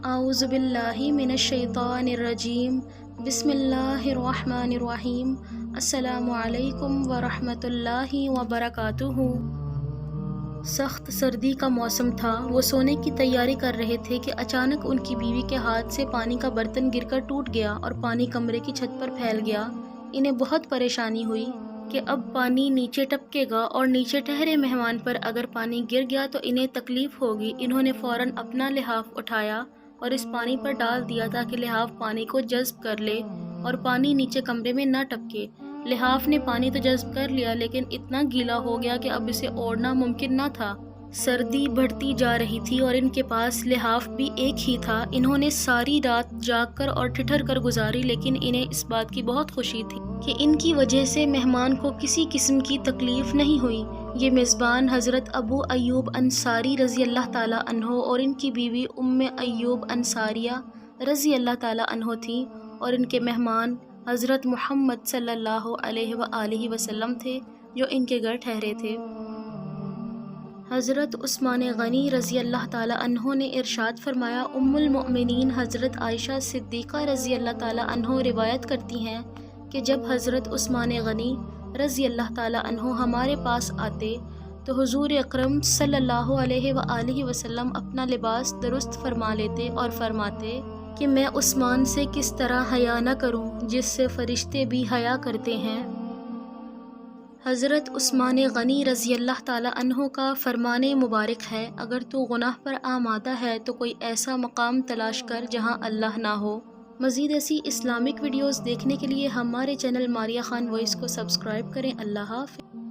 اعوذ باللہ من الشیطان الرجیم بسم اللہ الرحمن الرحیم السلام علیکم ورحمۃ اللہ وبرکاتہ۔ سخت سردی کا موسم تھا۔ وہ سونے کی تیاری کر رہے تھے کہ اچانک ان کی بیوی کے ہاتھ سے پانی کا برتن گر کر ٹوٹ گیا اور پانی کمرے کی چھت پر پھیل گیا۔ انہیں بہت پریشانی ہوئی کہ اب پانی نیچے ٹپکے گا اور نیچے ٹھہرے مہمان پر اگر پانی گر گیا تو انہیں تکلیف ہوگی۔ انہوں نے فوراً اپنا لحاف اٹھایا اور اس پانی پر ڈال دیا تاکہ لحاف پانی کو جذب کر لے اور پانی نیچے کمرے میں نہ ٹپکے۔ لحاف نے پانی تو جذب کر لیا لیکن اتنا گیلا ہو گیا کہ اب اسے اوڑھنا ممکن نہ تھا۔ سردی بڑھتی جا رہی تھی اور ان کے پاس لحاف بھی ایک ہی تھا۔ انہوں نے ساری رات جاگ کر اور ٹھٹھر کر گزاری لیکن انہیں اس بات کی بہت خوشی تھی کہ ان کی وجہ سے مہمان کو کسی قسم کی تکلیف نہیں ہوئی۔ یہ میزبان حضرت ابو ایوب انصاری رضی اللہ تعالیٰ عنہ اور ان کی بیوی ام ایوب انصاریہ رضی اللہ تعالیٰ عنہ تھیں اور ان کے مہمان حضرت محمد صلی اللہ علیہ وآلہ وسلم تھے جو ان کے گھر ٹھہرے تھے۔ حضرت عثمان غنی رضی اللہ تعالیٰ عنہ نے ارشاد فرمایا، ام المؤمنین حضرت عائشہ صدیقہ رضی اللہ تعالیٰ عنہ روایت کرتی ہیں کہ جب حضرت عثمان غنی رضی اللہ تعالیٰ عنہ ہمارے پاس آتے تو حضور اکرم صلی اللہ علیہ وآلہ وسلم اپنا لباس درست فرما لیتے اور فرماتے کہ میں عثمان سے کس طرح حیا نہ کروں جس سے فرشتے بھی حیا کرتے ہیں۔ حضرت عثمان غنی رضی اللہ تعالیٰ عنہ کا فرمان مبارک ہے، اگر تو گناہ پر آمادہ ہے تو کوئی ایسا مقام تلاش کر جہاں اللہ نہ ہو۔ مزید ایسی اسلامک ویڈیوز دیکھنے کے لیے ہمارے چینل ماریہ خان وائس کو سبسکرائب کریں۔ اللہ حافظ۔